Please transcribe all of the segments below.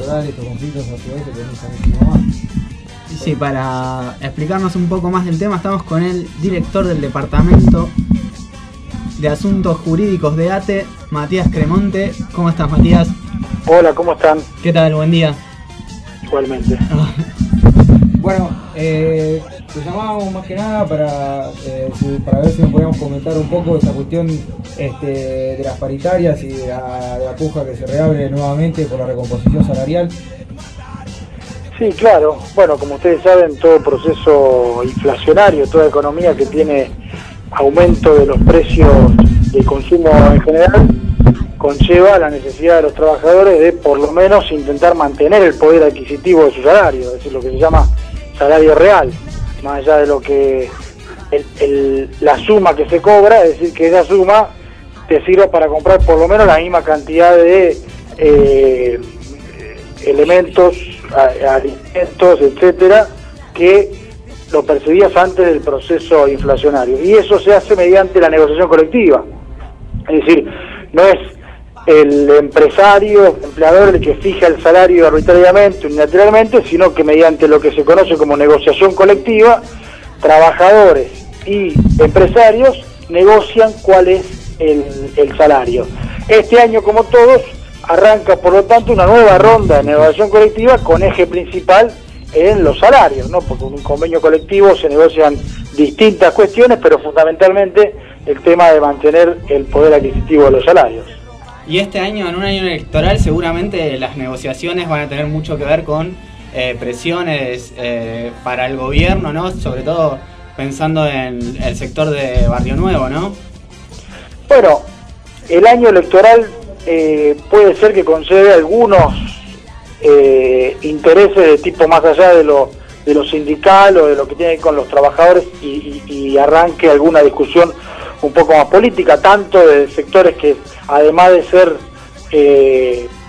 electoral, estos conflictos a su vez se comienzan muchísimo más. Sí, para explicarnos un poco más del tema, estamos con el director del Departamento de Asuntos Jurídicos de ATE, Matías Cremonte. ¿Cómo estás, Matías? Hola, ¿cómo están? ¿Qué tal? Buen día. Igualmente. Bueno, te llamábamos más que nada para ver si nos podíamos comentar un poco esa cuestión de las paritarias y de la puja que se reabre nuevamente por la recomposición salarial. Sí, claro. Bueno, como ustedes saben, todo proceso inflacionario, toda economía que tiene aumento de los precios de consumo en general, conlleva la necesidad de los trabajadores de por lo menos intentar mantener el poder adquisitivo de su salario, es decir, lo que se llama salario real, más allá de lo que la suma que se cobra, es decir, que esa suma te sirva para comprar por lo menos la misma cantidad de elementos, alimentos, etcétera, que lo percibías antes del proceso inflacionario. Y eso se hace mediante la negociación colectiva. Es decir, no es el empresario, el empleador, el que fija el salario arbitrariamente, unilateralmente, sino que mediante lo que se conoce como negociación colectiva, trabajadores y empresarios negocian cuál es el salario. Este año, como todos, arranca por lo tanto una nueva ronda de negociación colectiva con eje principal en los salarios, ¿no? Porque en un convenio colectivo se negocian distintas cuestiones, pero fundamentalmente el tema de mantener el poder adquisitivo de los salarios. Y este año, en un año electoral, seguramente las negociaciones van a tener mucho que ver con presiones para el gobierno, ¿no? Sobre todo pensando en el sector de Barrio Nuevo, ¿no? Bueno, el año electoral puede ser que concede algunos intereses de tipo más allá de lo sindical o de lo que tiene que ver con los trabajadores y arranque alguna discusión un poco más política, tanto de sectores que además de ser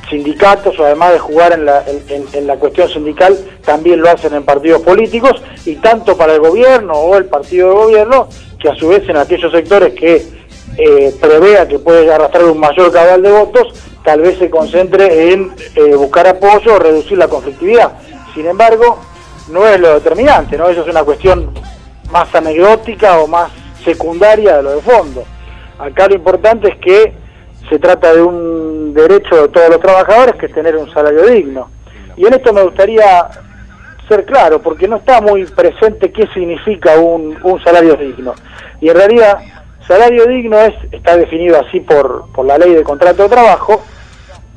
sindicatos o además de jugar en la cuestión sindical, también lo hacen en partidos políticos, y tanto para el gobierno o el partido de gobierno, que a su vez en aquellos sectores que prevea que puede arrastrar un mayor caudal de votos, tal vez se concentre en buscar apoyo o reducir la conflictividad. Sin embargo, no es lo determinante, ¿no? Eso es una cuestión más anecdótica o más secundaria de lo de fondo. Acá lo importante es que se trata de un derecho de todos los trabajadores, que es tener un salario digno. Y en esto me gustaría ser claro, porque no está muy presente qué significa un salario digno. Y en realidad, salario digno está definido así por la ley de contrato de trabajo,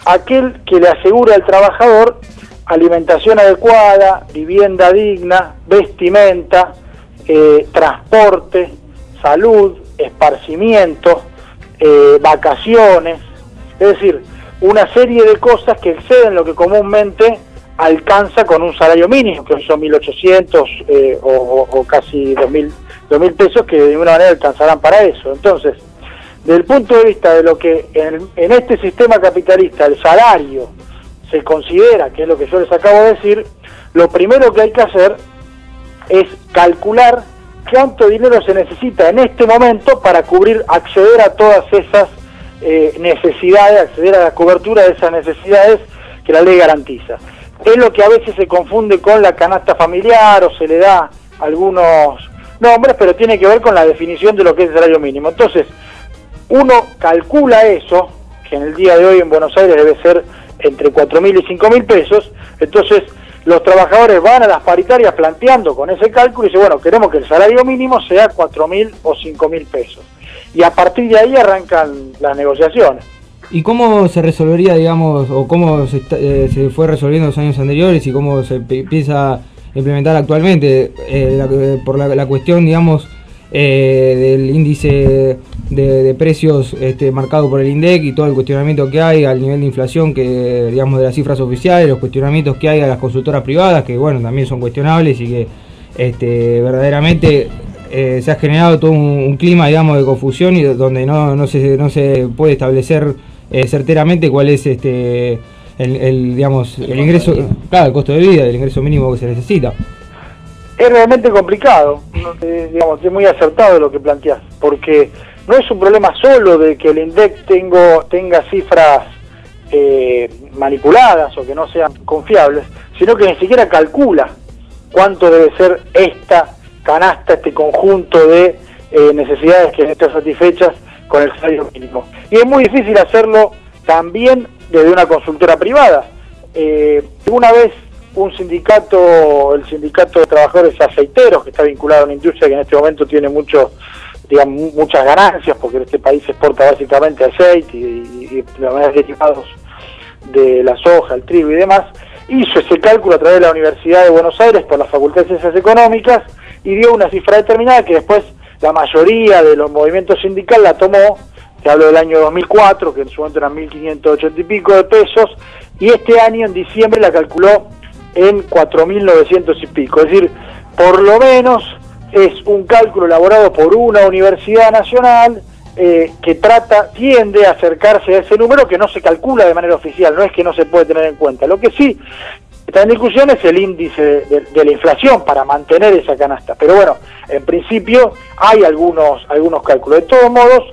aquel que le asegura al trabajador alimentación adecuada, vivienda digna, vestimenta, transporte, salud, esparcimiento, vacaciones, es decir, una serie de cosas que exceden lo que comúnmente alcanza con un salario mínimo, que son 1.800 o casi 2.000 pesos, que de ninguna manera alcanzarán para eso. Entonces, desde el punto de vista de lo que en este sistema capitalista el salario se considera, que es lo que yo les acabo de decir, lo primero que hay que hacer es calcular cuánto dinero se necesita en este momento para acceder a todas esas necesidades, acceder a la cobertura de esas necesidades que la ley garantiza. Es lo que a veces se confunde con la canasta familiar o se le da algunos nombres, pero tiene que ver con la definición de lo que es el salario mínimo. Entonces, uno calcula eso, que en el día de hoy en Buenos Aires debe ser entre 4.000 y 5.000 pesos, entonces los trabajadores van a las paritarias planteando con ese cálculo y dicen, bueno, queremos que el salario mínimo sea 4.000 o 5.000 pesos. Y a partir de ahí arrancan las negociaciones. ¿Y cómo se resolvería, digamos, o cómo se fue resolviendo en los años anteriores y cómo se empieza a implementar actualmente por la cuestión, digamos, del índice de precios marcado por el INDEC y todo el cuestionamiento que hay al nivel de inflación, que digamos de las cifras oficiales, los cuestionamientos que hay a las consultoras privadas, que bueno, también son cuestionables y que verdaderamente se ha generado todo un clima, digamos, de confusión y donde no se puede establecer certeramente cuál es digamos, el ingreso, claro, el costo de vida, el ingreso mínimo que se necesita. Es realmente complicado, digamos, es muy acertado lo que planteás, porque no es un problema solo de que el INDEC tenga cifras manipuladas o que no sean confiables, sino que ni siquiera calcula cuánto debe ser esta canasta, este conjunto de necesidades que deben estar satisfechas con el salario mínimo. Y es muy difícil hacerlo también desde una consultora privada. Una vez un sindicato, el sindicato de trabajadores aceiteros, que está vinculado a una industria que en este momento tiene muchas ganancias, porque este país exporta básicamente aceite y derivados de la soja, el trigo y demás, hizo ese cálculo a través de la Universidad de Buenos Aires por la Facultad de Ciencias Económicas y dio una cifra determinada que después la mayoría de los movimientos sindicales la tomó. Te hablo del año 2004, que en su momento eran 1.580 y pico de pesos, y este año, en diciembre, la calculó en 4.900 y pico. Es decir, por lo menos es un cálculo elaborado por una universidad nacional que tiende a acercarse a ese número que no se calcula de manera oficial, no es que no se puede tener en cuenta. Lo que sí está en discusión es el índice de la inflación para mantener esa canasta. Pero bueno, en principio hay algunos cálculos. De todos modos,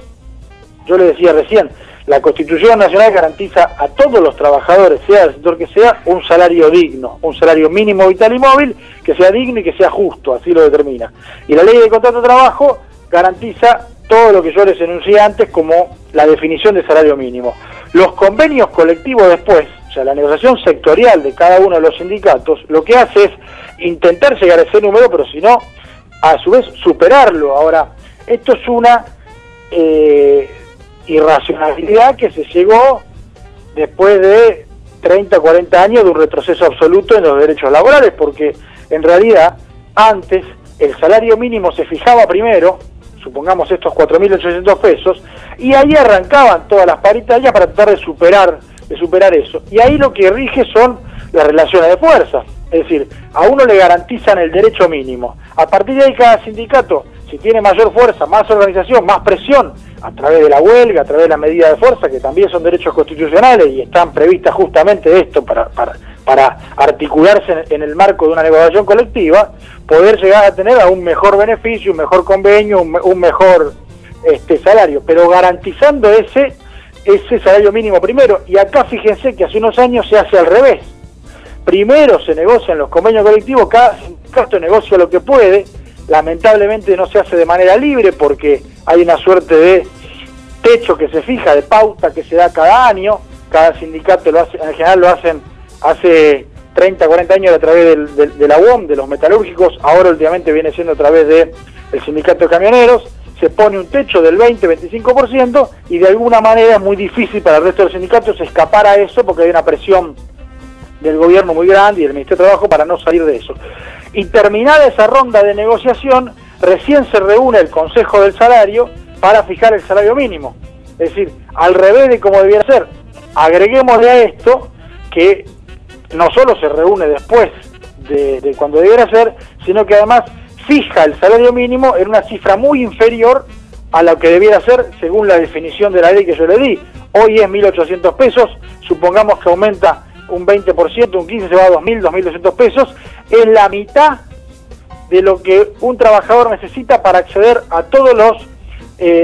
yo le decía recién, la Constitución Nacional garantiza a todos los trabajadores, sea del sector que sea, un salario digno, un salario mínimo vital y móvil, que sea digno y que sea justo, así lo determina. Y la Ley de Contrato de Trabajo garantiza todo lo que yo les enuncié antes como la definición de salario mínimo. Los convenios colectivos después, o sea, la negociación sectorial de cada uno de los sindicatos, lo que hace es intentar llegar a ese número, pero si no, a su vez superarlo. Ahora, esto es una irracionalidad que se llegó después de 30, 40 años de un retroceso absoluto en los derechos laborales, porque en realidad antes el salario mínimo se fijaba primero, supongamos estos 4.800 pesos, y ahí arrancaban todas las paritarias para tratar de superar eso. Y ahí lo que rige son las relaciones de fuerza, es decir, a uno le garantizan el derecho mínimo. A partir de ahí cada sindicato, si tiene mayor fuerza, más organización, más presión, a través de la huelga, a través de la medida de fuerza, que también son derechos constitucionales y están previstas justamente esto para articularse en el marco de una negociación colectiva, poder llegar a tener a un mejor beneficio, un mejor convenio, un mejor salario, pero garantizando ese salario mínimo primero. Y acá fíjense que hace unos años se hace al revés. Primero se negocian los convenios colectivos, cada sindicato negocia lo que puede, lamentablemente no se hace de manera libre porque hay una suerte de techo que se fija, de pauta que se da cada año, cada sindicato lo hace, en general lo hacen hace 30, 40 años a través de la UOM, de los metalúrgicos, ahora últimamente viene siendo a través del sindicato de camioneros, se pone un techo del 20-25% y de alguna manera es muy difícil para el resto de los sindicatos escapar a eso porque hay una presión del gobierno muy grande y del Ministerio de Trabajo para no salir de eso. Y terminada esa ronda de negociación, recién se reúne el Consejo del Salario para fijar el salario mínimo. Es decir, al revés de como debiera ser. Agreguémosle a esto que no solo se reúne después de cuando debiera ser, sino que además fija el salario mínimo en una cifra muy inferior a lo que debiera ser según la definición de la ley que yo le di. Hoy es 1.800 pesos, supongamos que aumenta un 20%, un 15%, se va a 2.000, 2.200 pesos, es la mitad de lo que un trabajador necesita para acceder a todos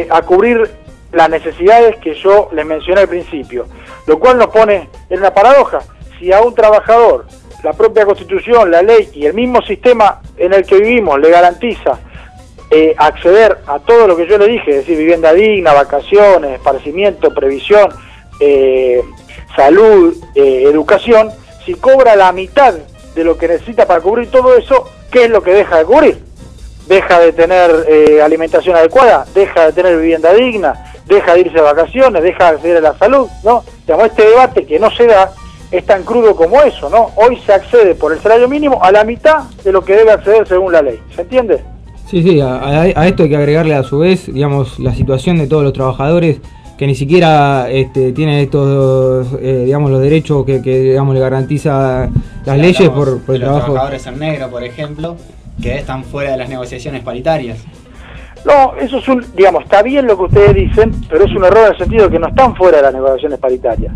a cubrir las necesidades que yo les mencioné al principio, lo cual nos pone en una paradoja. Si a un trabajador la propia Constitución, la ley y el mismo sistema en el que vivimos le garantiza acceder a todo lo que yo le dije, es decir, vivienda digna, vacaciones, esparcimiento, previsión, salud, educación, si cobra la mitad de lo que necesita para cubrir todo eso, ¿qué es lo que deja de cubrir? Deja de tener alimentación adecuada, deja de tener vivienda digna, deja de irse de vacaciones, deja de acceder a la salud, ¿no? Digamos, este debate que no se da es tan crudo como eso, ¿no? Hoy se accede por el salario mínimo a la mitad de lo que debe acceder según la ley, ¿se entiende? Sí, a esto hay que agregarle a su vez, digamos, la situación de todos los trabajadores que ni siquiera tienen estos, digamos, los derechos que digamos, le garantiza las leyes por el trabajo. Los trabajadores en negro, por ejemplo, que están fuera de las negociaciones paritarias. No, eso es digamos, está bien lo que ustedes dicen, pero es un error en el sentido de que no están fuera de las negociaciones paritarias.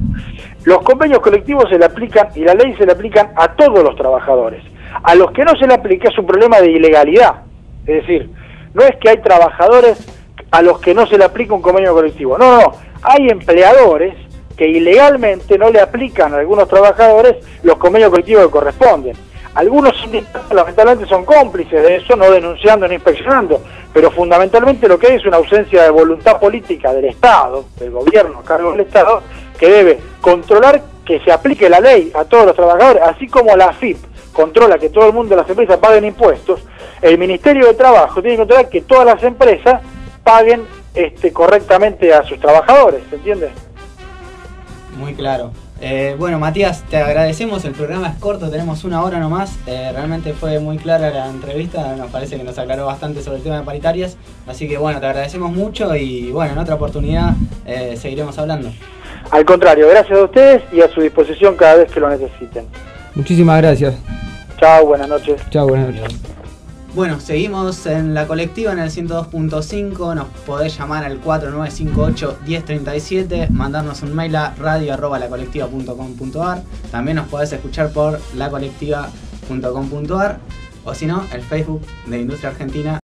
Los convenios colectivos se le aplican y la ley se le aplican a todos los trabajadores. A los que no se le aplica es un problema de ilegalidad. Es decir, no es que hay trabajadores a los que no se le aplica un convenio colectivo. No. Hay empleadores que ilegalmente no le aplican a algunos trabajadores los convenios colectivos que corresponden. Algunos sindicatos lamentablemente son cómplices de eso, no denunciando ni inspeccionando, pero fundamentalmente lo que hay es una ausencia de voluntad política del Estado, del gobierno a cargo del Estado, que debe controlar que se aplique la ley a todos los trabajadores, así como la AFIP controla que todo el mundo, las empresas paguen impuestos. El Ministerio de Trabajo tiene que controlar que todas las empresas paguen correctamente a sus trabajadores, ¿se entiende? Muy claro. Bueno, Matías, te agradecemos, el programa es corto, tenemos 1 hora nomás, realmente fue muy clara la entrevista, nos parece que nos aclaró bastante sobre el tema de paritarias, así que bueno, te agradecemos mucho y bueno, en otra oportunidad seguiremos hablando. Al contrario, gracias a ustedes y a su disposición cada vez que lo necesiten. Muchísimas gracias. Chao, buenas noches. Chao, buenas noches. Bueno, seguimos en La Colectiva en el 102.5, nos podés llamar al 4958-1037, mandarnos un mail a radio@lacolectiva.com.ar, también nos podés escuchar por lacolectiva.com.ar o si no, el Facebook de Industria Argentina